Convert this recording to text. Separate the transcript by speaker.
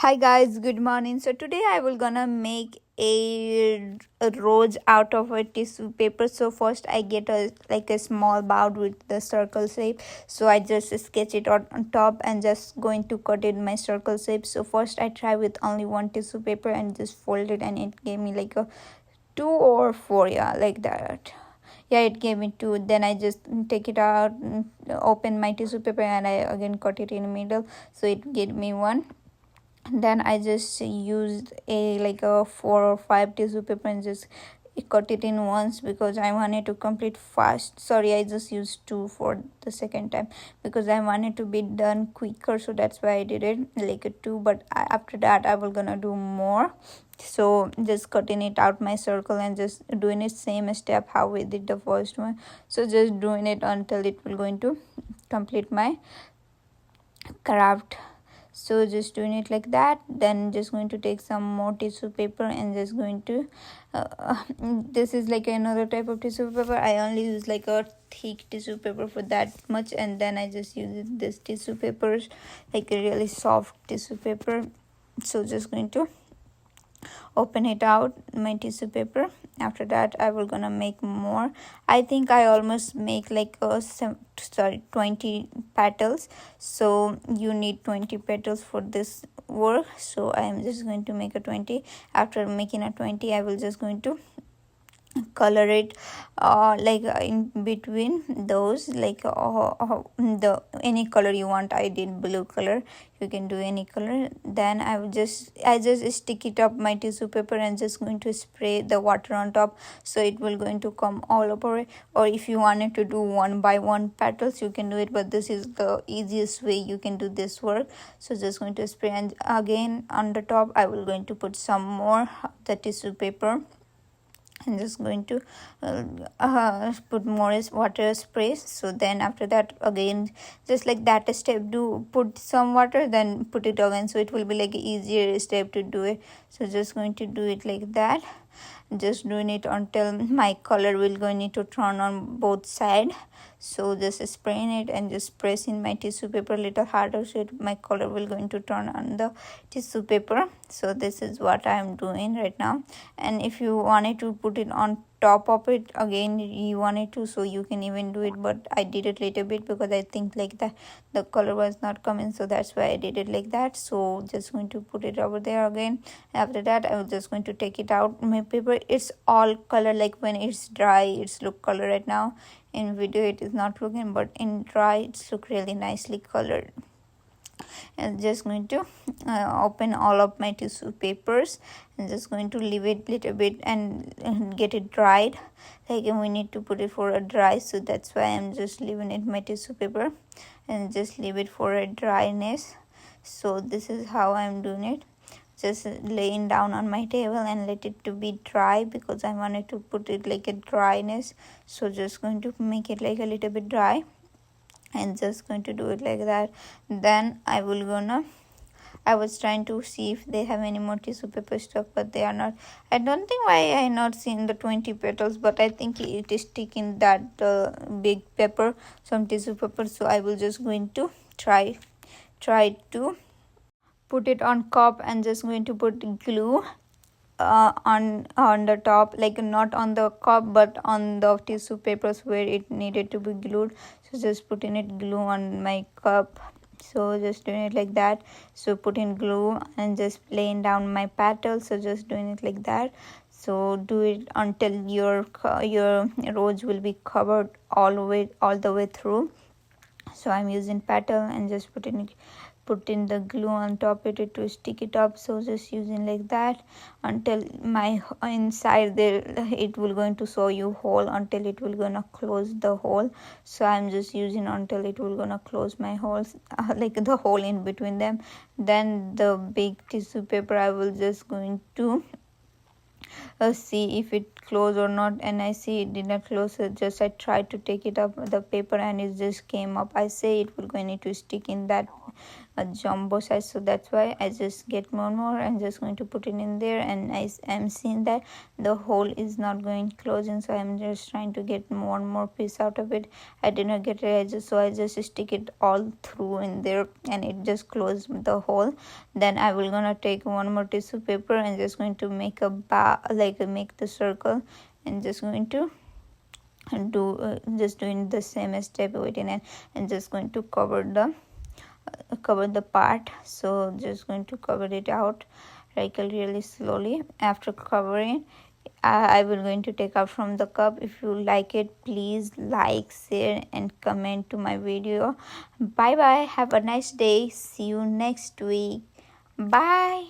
Speaker 1: Hi guys, good morning. So today I will gonna make a rose out of a tissue paper. So first I get a small bowl with the circle shape. So I just sketch it on top and just going to cut it my circle shape. So first I try with only one tissue paper and just fold it, and it gave me like a 2 or 4, yeah, like that. Yeah, it gave me 2. Then I just take it out, open my tissue paper, and I again cut it in the middle, so it gave me 1. Then I just used a 4 or 5 tissue paper and just cut it in once because I wanted to complete fast. Sorry, I just used 2 for the second time because I wanted to be done quicker, so that's why I did it like a 2. But after that I will gonna do more. So just cutting it out my circle and just doing it same step how we did the first one. So just doing it until it will going to complete my craft. So just doing it like that. Then just going to take some more tissue paper and just going to this is like another type of tissue paper. I only use like a thick tissue paper for that much, and then I just use this tissue paper, like a really soft tissue paper. So just going to open it out my tissue paper. After that I will gonna make more. I think I almost make like 20 petals, so you need 20 petals for this work. So I am just going to make a 20. After making a 20 I will just going to color it in between those, the any color you want. I did blue color, you can do any color. Then I just stick it up my tissue paper and just going to spray the water on top, so it will going to come all over it. Or if you wanted to do 1 by 1 petals, you can do it, but this is the easiest way you can do this work. So just going to spray, and again on the top I will going to put some more the tissue paper. I'm just going to put more water sprays. So then after that again, just like that step, do put some water then put it again, so it will be like an easier step to do it. So just going to do it like that, just doing it until my color will going to turn on both side. So just spraying it and just pressing my tissue paper a little harder, so my color will going to turn on the tissue paper. So this is what I am doing right now. And if you wanted to put it on top of it again, you wanted to, so you can even do it, but I did it little bit because I think like that the color was not coming, so that's why I did it like that. So just going to put it over there again. After that I was just going to take it out my paper. It's all color, like when it's dry it's look color. Right now in video it is not looking, but in dry it's look really nicely colored. And just going to open all of my tissue papers and just going to leave it little bit and get it dried. Like we need to put it for a dry, so that's why I'm just leaving it my tissue paper and just leave it for a dryness. So this is how I'm doing it, just laying down on my table and let it to be dry because I wanted to put it like a dryness. So just going to make it like a little bit dry and just going to do it like that. Then I was trying to see if they have any more tissue paper stock, but they are not. I don't think why I not seen the 20 petals, but I think it is sticking that big paper, some tissue paper. So I will just going to try to put it on cup and just going to put glue on the top, like not on the cup but on the tissue papers where it needed to be glued. So just putting it glue on my cup. So just doing it like that. So putting glue and just laying down my petals. So just doing it like that. So do it until your rose will be covered all the way through. So I'm using petal and just putting the glue on top of it to stick it up. So just using like that until my inside there it will going to show you hole, until it will gonna close the hole. So I'm just using until it will gonna close my holes, like the hole in between them. Then the big tissue paper I will just going to see if it closed or not, and I see it did not close. So just I tried to take it up the paper and it just came up. I say it will going to stick in that a jumbo size, so that's why I just get more. I'm just going to put it in there, and I'm seeing that the hole is not going closing, so I'm just trying to get more piece out of it. I did not get it, I just stick it all through in there, and it just closed the hole. Then I will gonna take one more tissue paper and just going to make a make the circle, and just going to do just doing the same step within it, and just going to cover the part. So just going to cover it out like really slowly. After covering, I will going to take out from the cup. If you like it, please like, share and comment to my video. Bye bye, have a nice day, see you next week, bye.